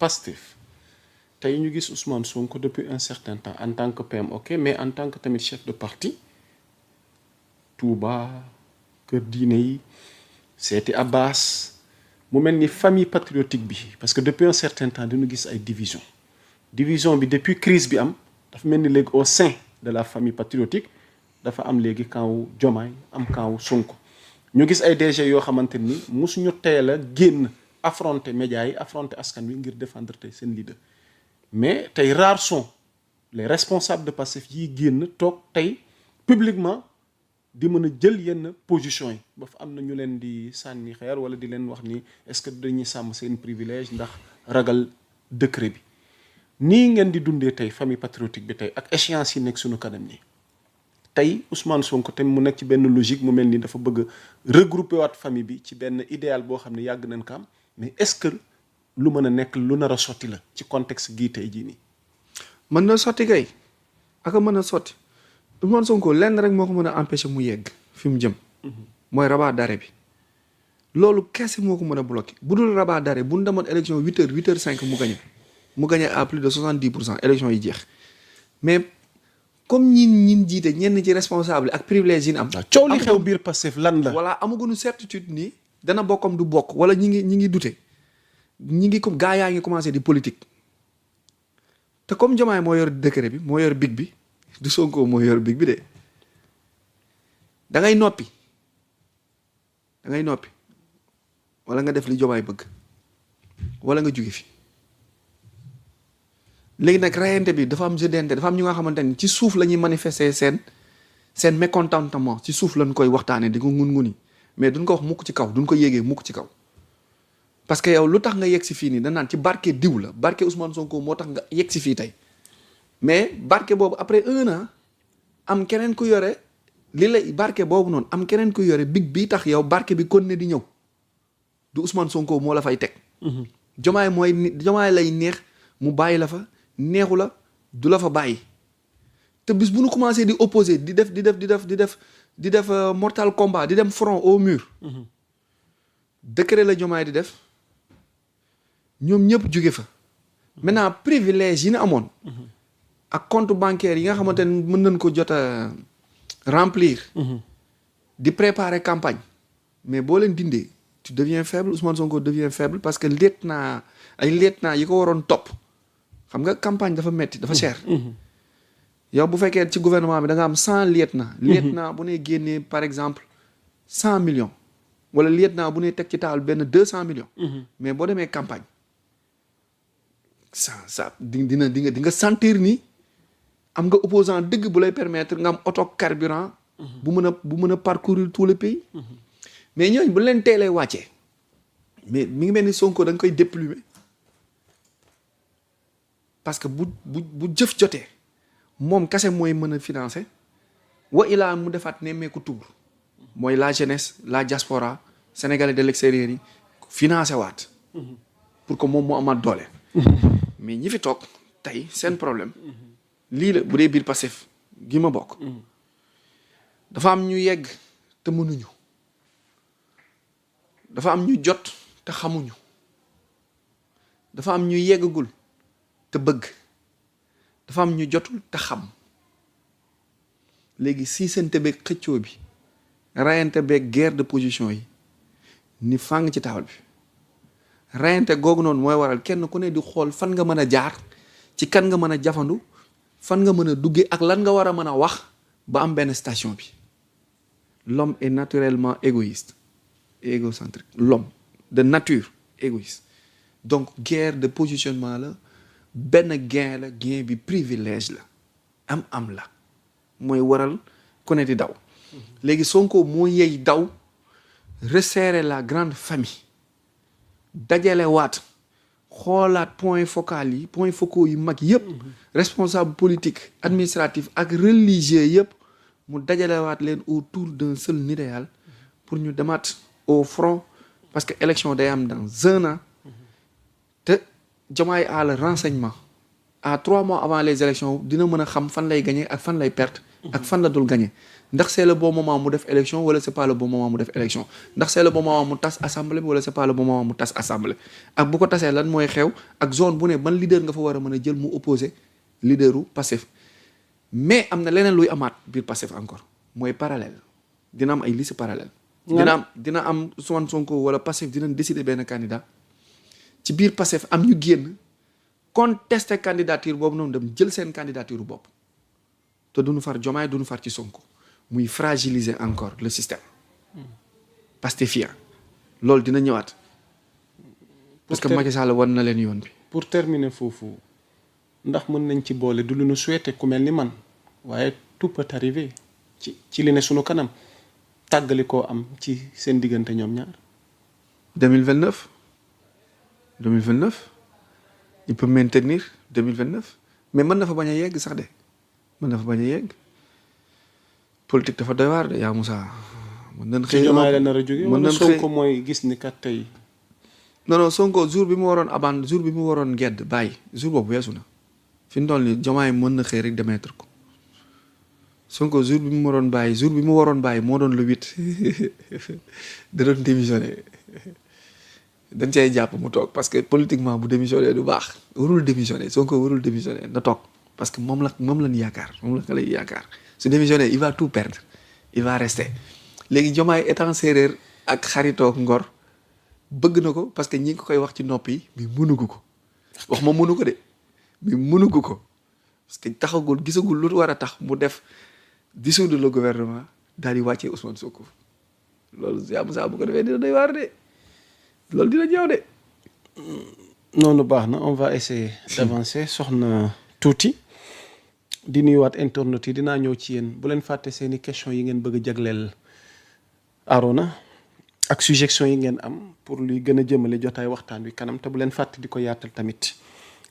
Pastef tey ñu gis Ousmane Sonko depuis un certain temps en tant que PM ok mais en tant que tamit chef de parti Touba kër diine yi seeti Abbas mu mel ni famille patriotique bi parce que depuis un certain temps dañu gis ay division bi depuis crise bi am dafa mel ni léegi au sein de la famille patriotique dafa am léegi camp wu Diomaye am camp wu Sonko ñu gis ay DG yoo xamante ni mosuñu teel a génn affronter médias yi affronter askan wi ngir défendre tey seen leader mais tey rares sont les responsables de Pastef yi génn toog tey publiquement di mën a jël yenn position yi ba fa am na ñu leen di sànni xeer wala di leen wax ni est-ce que dañuy sàmm seen privilège ndax ragal décret bi nii ngeen di dundee tey famille patriotique bi tey ak échéance yi nekk suñu kanam nii tey Ousmane Sonko te mu nekk ci benn logique mu mel ni dafa bëgg a regrouper waat famille bi ci benn idéal boo xam ne yàgg nañ ko am mais est-ce que lu mën a nekk lu nar a sotti la ci contexte gii tey jii nii. mën na sotti kay ak mën a sotti Ousmane Sonko lenn rek moo ko mën a empêcher mu yegg fi mu jëm. mooy rabat d'arrêt bi. loolu kese moo ko mën a bloquer bu dul rabat d'arrêt bu ñu demoon élection 8h 8h05 mu gagné à plus de 70% élection yi jeex mais comme ñin jiite ñenn ci responsable ak privilège yi ñu am. coow li xew biir Pastef lan la. voilà amaguñu certitude ni dana bokkam du bokk wala ñi ngi dute ñi ngi comme gaa yaa ngi commencé di politique te comme Diomaye moo yor décret bi moo yor big bi du Sonko moo yor big bi de da ngay noppi wala nga def li Diomaye bëgg wala nga jóge fi léegi nag rayante bi dafa am jeu d'intérêt dafa am ñu nga xamante ni ci suuf la ñuy manifester seen mécontentement ci suuf lañ koy waxtaanee di ko ngun-nguni mais duñ ko wax mukk ci kaw duñ ko yéegee mukk ci kaw parce que yow lu tax nga yegg si fii nii da naan ci barke diw la barke Ousmane Sonko moo tax nga yegg si fii tey mais barke boobu après 1 an am keneen ku yore li lay barke boobu noonu am keneen ku yore big bii tax yow barke bi kon ne di ñëw du Ousmane Sonko moo la fay teg. Diomaye lay neex mu bàyyi la fa neexu la du la fa bàyyi te bis bu nu commencé di opposer di def mortal combat di dem front au mur. décret la Diomaye di def ñoom ñëpp jóge fa. maintenant privilège yi na amoon. ak compte bancaire yi nga xamante ne mën nañ ko jot a remplir. di préparer campagne mais boo leen dindee tu deviens faible Ousmane Sonko devient faible parce que lieutenant yi ko waroon topp xam nga campagne dafa metti dafa cher. yow bu fekkee ci gouvernement bi da nga am 100 lieutenant bu ne génnee par exemple 100 millions wala lieutenant bu ne teg ci taal benn 200 millions. mais boo demee campagne di nga sentir ni am nga opposant dëgg bu lay permettre nga am auto carburant. bu mën a parcourir tout le pays. mais ñooñu bu leen teelee wàccee mais mi ngi mel ni Sonko da nga koy déplumer parce que bu jëf jotee moom kese mooy mën a financer wa ilaa mu defaat nemmeeku tour mooy la jeunesse la diaspora sénégalais de l'extérieur yi financé waat pour que moom moo amaat doole. mais ñi fi toog tey seen problème lii la bu dee biir Pastef gi ma bokk. dafa am ñu yegg te mënuñu dafa am ñu jot te xamuñu dafa am ñu yeggagul te bëgg dafa am ñu jotul te xam léegi siisante beeg xëccoo bi rayante beeg guerre de position yi ni fàng ci taabal bi rayante googu noonu mooy waral kenn ku ne di xool fan nga mën a jaar ci kan nga mën a jafandu fan nga mën a duggee ak lan nga war a mën a wax ba am benn station bi. L'homme est naturellement égoïste et égocentrique. L'homme, de nature, égoïste. Donc, guerre de positionnement là, ben gain la, gain bi privilège la. Am la. Moy waral ku ne di daw. Légui Sonko mo yey daw resserrer la grande famille. Dajale waat xoolaat point focaux yu mag yépp responsable politique, administratif ak religieux yépp mu dajalewaat leen autour d'un seul idéal pour ñu demaat au front parce que élection day am dans 1 an te Diomaye a le renseignement à 3 mois avant les élections dina mën a xam fan lay gagner ak fan lay perte ak fan la dul gagné ndax c'est le bon moment mu def élection wala c'est pas le bon moment mu def élection ndax c'est le bon moment mu tas assemblée bi wala c'est pas le bon moment mu tas assemblée ak bu ko tasee lan mooy xew ak zone bu ne ban leader nga fa war a mën a jël mu opposé leaderu Pastef mais am na leneen luy amaat biir Pastef encore mooy parallèle dina am ay liste parallèle dina am Ousmane Sonko wala Pastef dinañ décider benn candidat ci biir Pastef am ñu génn contester candidature boobu noonu dem jël seen candidature bopp te duñu far Diomaye duñu far ci Sonko muy fragiliser encore le système pastéfien loolu dina ñëwaat parce que Macky Sall wan na leen yoon bi. pour terminer foofu ndax mën nañ ci boole du lu nu souhaité ku mel ni man waaye tout peut arriver ci li ne sunu kanam tàggali koo am ci seen diggante ñoom ñaar. 2029 il peut maintenir 2029 mais mën na fa bañ a yegg sax de mën na fa bañ a yegg politique dafa doy waar de yaa Moussa. mën nañ xëy ci Diomaye la nar a jóge mën nañ xëy Sonko mooy gis ni kat tey. non Sonko jour bi mu waroon abandon jour bi mu waroon gedd bàyyi jour boobu weesu na fi mu toll nii Diomaye mën na xëy rek démettre ko Sonko jour bi mu waroon bàyyi moo doon le 8 da doon démissionné dañ cay jàpp mu toog parce que politiquement bu démissionné du baax warul démissionné Sonko warul démissionné na toog parce que moom lañ yaakaar moom la nga lay yaakaar su démissionné il va tout perdre il va rester léegi Diomaye étant séeréer ak xaritoog ngor bëgg na ko parce que ñi ngi koy wax ci nopp yi mais mënugu ko wax ma mënu ko de mais mënugu ko parce que taxagul gisagul lu war a tax mu def dissoudre le gouvernement daal di wàccee Ousmane Sonko loolu yaa Moussa bu ko defee dina doy waar de loolu dina ñëw de. noonu baax na on va essayer d'avancer soxna tuuti di nuyuwaat internautes yi dinaa ñëw ci yéen bu leen fàtte seeni question yi ngeen bëgg a jagleel Arona ak suggestion yi ngeen am pour luy gën a jëmale jotaay waxtaan wi kanam te bu leen fàtte di ko yaatal tamit.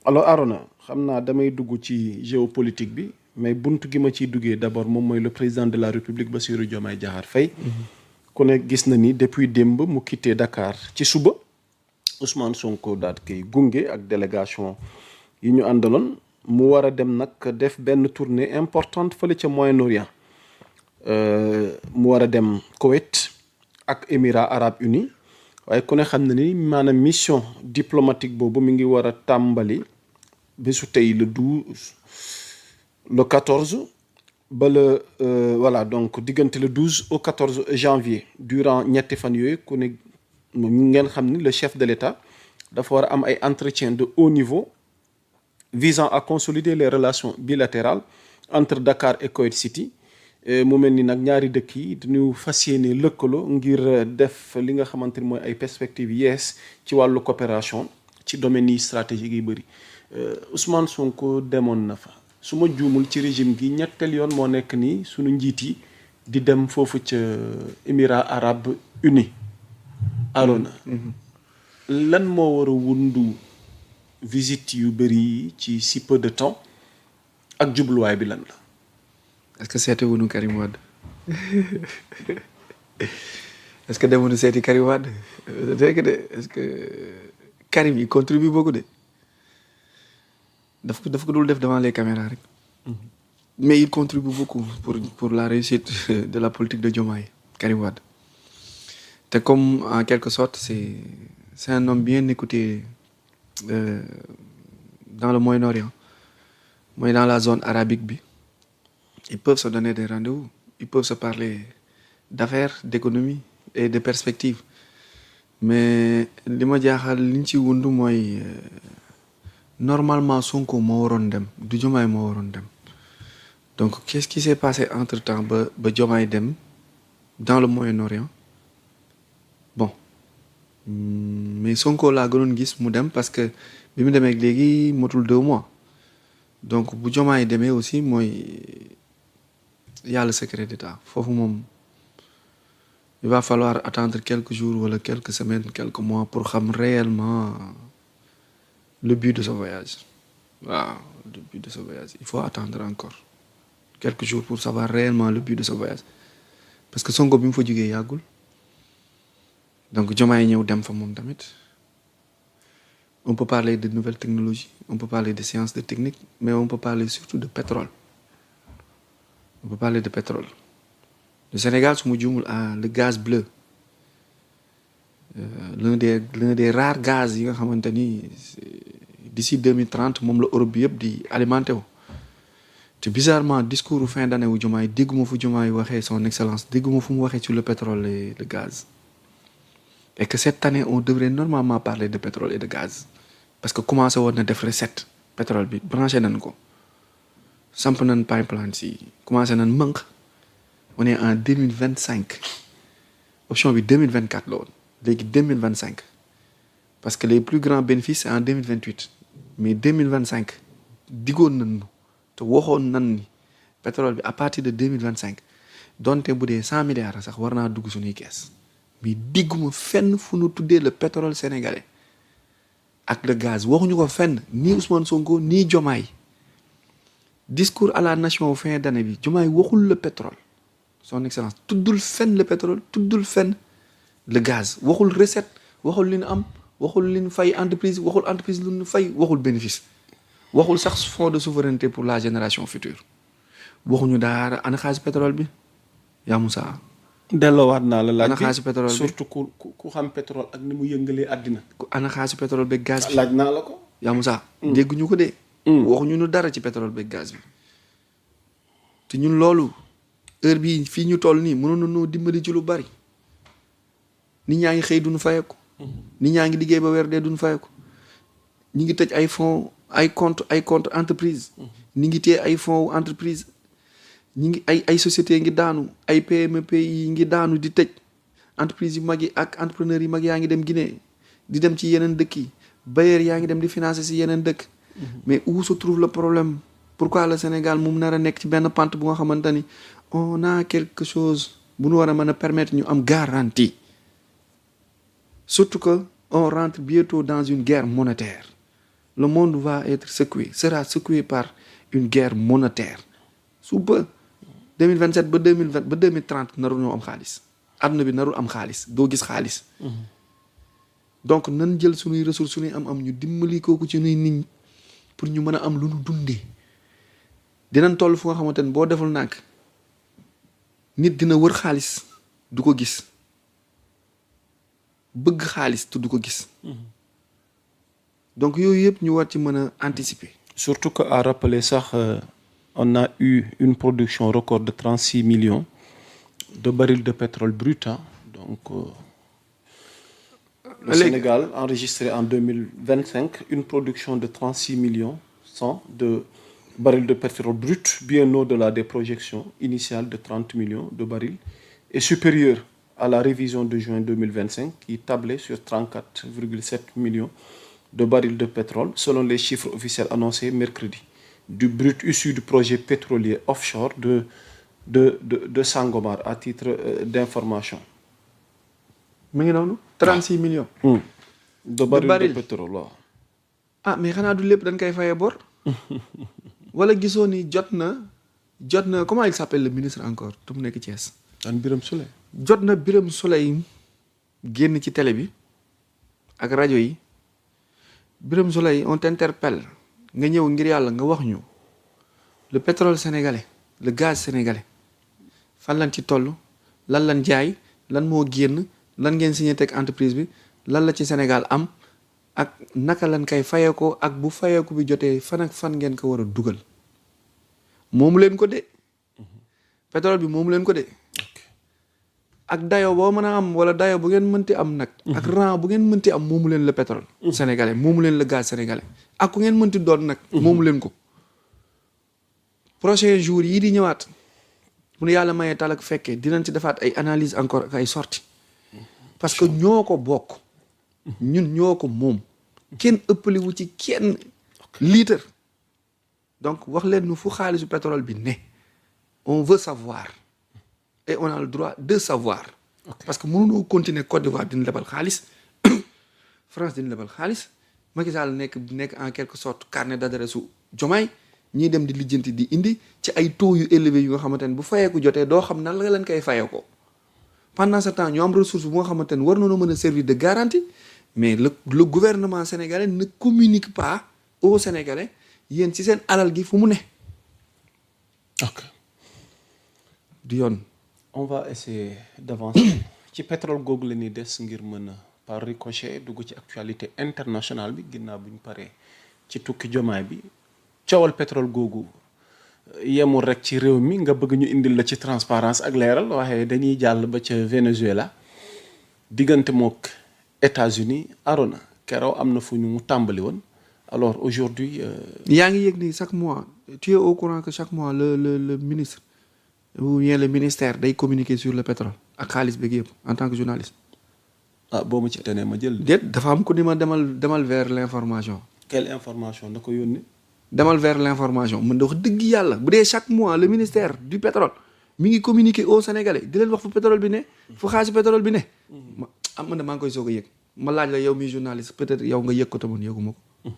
alors Arona xam naa damay dugg ci géopolitique bi mais buntu gi ma ciy duggee d'abord moom mooy le président de la République Bassirou Diomaye Diakhar Faye. ku ne gis na ni depuis démb mu quitté Dakar ci suba Ousmane Sonko daal koy gunge ak délégation yi ñu àndaloon mu war a dem nag def benn tournée importante fële ca Moyen-Orient mu war a dem Koweït ak Émirats arabes unis waaye ku ne xam na ni maanaam mission diplomatique boobu mi ngi war a tàmbali bésu tey le 12 le 14 ba le voilà donc diggante le 12 au 14 janvier durant ñetti fan yooyu ku ne ngeen xam ni le chef de l'État dafa war a am ay entretien de haut niveau visant à consolider les relations bilatérales entre Dakar et Koweït City mu mel ni nag ñaari dëkk yi dañu fas yéene lëkkaloo ngir def li nga xamante ni mooy ay perspectives yees ci wàllu coopération ci domaine yi stratégique yi bëri Ousmane Sonko demoon na fa su ma juumul ci régime gi ñetteel yoon moo nekk nii suñu njiit yi di dem foofu ca Émirats arabes unis Arona lan moo war a wundu visite yu bëri yi ci si peu de temps ak jubluwaay bi lan la. est-ce que seeti wuñu Karim Wade est-ce que demuñu seeti Karim Wade dégg de est-ce que Karim il contribue beaucoup de daf ko dul def devant les caméras rek mais il contribue beaucoup pour la réussite de la politique de Diomaye Karim Wade te comme en quelque sorte c'est un homme bien écouté dans le Moyen-Orient mooy dans la zone arabique bi ils peuvent se donner des rendez-vous ils peuvent se parler d'affaires d'économie et de perspectives mais li ma jaaxal li ñu ci wundu mooy normalement Sonko moo waroon dem du Diomaye moo waroon dem donc qu'est-ce qui s'est passé entre-temps ba Diomaye dem dans le Moyen-Orient bon mais Sonko laa gënoon gis mu dem parce que bi mu demee léegi motul 2 mois donc bu Diomaye demee aussi mooy y a le secret d'État foofu moom il va falloir attendre quelques jours wala quelques semaines quelques mois pour xam réellement le but de ce voyage waaw le but de ce voyage il faut attendre encore quelques jours pour savoir réellement le but de ce voyage parce que Sonko bi mu fa jógee yàggul donc Diomaye ñëw dem fa moom tamit on peut parler de nouvelles technologies on peut parler de sciences de technique mais on peut parler surtout de pétrole on peut parler de pétrole. Le Sénégal su ma juumul a le gaz bleu l'un des rares gaz yi nga xamante ni d'ici 2030 moom la Europe bi yëpp di alimenté wu. te bizarrement discours fin d'année wu Diomaye dégguma fu Diomaye waxee son excellence dégguma fu mu waxee sur le pétrole et le gaz. Et que cette année on devrait normalement parler de pétrole et de gaz parce que commencé woon na def recette pétrole bi branché nañ ko samp nañ pipeline si commencé nañ manque on est en 2025 option bi 2024 la woon léegi 2025 parce que les plus grands bénéfices c'est en 2028 mais 2025 diggoon nañ te waxoon nañ ni pétrole bi à partir de 2025 donte bu dee 100 milliards sax war naa dugg suñuy kees mais digguma fenn fu nu tuddee le pétrole sénégalais ak le gaz waxuñu ko fenn ni Ousmane Sonko ni Diomaye discours à la nation fin d'année bi Diomaye waxul le pétrole son excellence tuddul fenn le pétrole tuddul fenn le gaz waxul recette waxul li ñu am waxul li ñu fay entreprise waxul entreprise lu ñu fay waxul bénéfice waxul sax fonds de souveraineté pour la génération future waxuñu daara ana xaalis pétrole bi yaa Moussa. delloowaat naa la laaj ana xaalis pétrole bi surtout ku xam pétrole ak ni mu yëngalee àddina. ana xaalis pétrole beeg gaz bi laaj naa la ko. yaa Moussa. dégguñu ko de. waxuñu nu dara ci pétrole beeg gaz bi te ñun loolu heure bii fii ñu toll nii mënoon nañoo dimbali ci lu bari nit ñaa ngi xëy duñu fayeku. nit ñaa ngi liggéey ba weer dee duñu fayeku ñi ngi tëj ay fonds ay compte entreprise ñi ngi téye ay fonds entreprise ñi ngi ay sociétés ngi daanu ay PME yi ngi daanu di tëj entreprise yu mag yi ak entrepreneurs yu mag yaa ngi dem Guinée di dem ci yeneen dëkk yi bailleurs yaa ngi dem di financer si yeneen dëkk mais où se trouve le problème pourquoi le Sénégal moom nar a nekk ci benn pente bu nga xamante ni on a quelque chose bu ñu war a mën a permettre ñu am garantie surtout que on rentre bientôt dans une guerre monétaire le monde va être secoué sera secoué par une guerre monétaire suba 2027 ba 2020 ba 2030 narul ñoo am xaalis àdduna bi narul am xaalis doo gis xaalis donc nan jël suñuy ressources suñuy am ñu dimbali kooku ci nuy nit ñi pour ñu mën a am lu ñu dundee dinañ toll fu nga xamante ne boo deful nànk nit dina wër xaalis du ko gis bëgg xaalis te du ko gis donc yooyu yëpp ñu war ci mën a anticiper. surtout que à rappeler sax on a eu une production record de 36 millions de barils de pétrole brut donc le Sénégal enregistré en 2025 une production de 36 millions 100 de barils de pétrole brut bien au-delà des projections initiales de 30 millions de barils et supérieur à la révision de juin 2025 qui tablait sur 34,7 millions de barils de pétrole selon les chiffres officiels annoncés mercredi du brut issu du projet pétrolier offshore de Sangomar à titre d'information. mu ngi noonu 36 millions. de barils de pétrole waaw. ah mais xanaa du lépp dañ koy fayee bor. wala gisoo ni jot na comment il s'appelle le ministre encore te mu nekk Thiès. an Birame Souleye. jot na Birame Souleye génn ci télé bi ak rajo yi Birame Souleye on t'interpelle nga ñëw ngir yàlla nga wax ñu le pétrole sénégalais le gaz sénégalais fan lañ ci toll lan lañ jaay lan moo génn lan ngeen signé teg entreprise bi lan la ci Sénégal am ak naka lañ koy fayeekoo ak bu fayeeku bi jotee fan ak fan ngeen ko war a dugal moomu leen ko de pétrole bi moomu leen ko de ak dayo boo mën a am wala dayo bu ngeen mënti am nag ak rang bu ngeen mënti am moomu leen le pétrole sénégalais moomu leen le gaz sénégalais ak ku ngeen mënti doon nag moomu leen ko prochain jour yii di ñëwaat bu nu yàlla mayee tal ak fekkee dinañ ci defaat ay analyse encore ak ay sorties parce que ñoo ko bokk ñun ñoo ko moom kenn ëppaliwu ci kenn litre donc wax leen nu fu xaalisu pétrole bi ne on veut savoir et on a le droit de savoir parce que mënunoo continuer Côte d'Ivoire dina lebal xaalis France dina lebal xaalis Macky Sall nekk en quelque sorte carnet d'adresse su Diomaye ñii dem di lijjanti di indi ci ay taux yu élevé yu nga xamante ne bu fayeeku jotee doo xam nan la leen koy fayee ko pendant ce temps ñu am ressource bu nga xamante ne war nañoo mën a servir de garantie mais le gouvernement sénégalais ne communique pas aux Sénégalais yéen ci seen alal gi fu mu ne. ok du yoon. on va essayer d'avancer ci pétrole googu la ñuy des ngir mën a par ricochet dugg ci actualité internationale bi ginnaaw bu ñu paree ci tukki jomaay bi coowal pétrole googu yemul rek ci réew mi nga bëgg ñu indil la ci transparence ak leeral waaye dañuy jàll ba ca Venezuela diggante mook États-Unis Arona keroog am na fu ñu tàmbali woon alors aujourd'hui yaa ngi yëg ni chaque mois tu es au courant que chaque mois le ministre ou bien le ministère day communiquer sur le pétrole ak xaalis bi yëpp en tant que journaliste. ah boo ma ci tenee ma jël. déet dafa am ku ni ma demal vers l'information. quelle information na ko yónnee. demal vers l'information mën da wax dëgg yàlla bu dee chaque mois le ministère du pétrole mi ngi communiquer aux Sénégalais di leen wax fu pétrole bi ne. fu xaalis pétrole bi ne. man maa ngi koy soog a yëg ma laaj la yow mi journaliste peut-être yow nga yëg ko te man yëguma ko.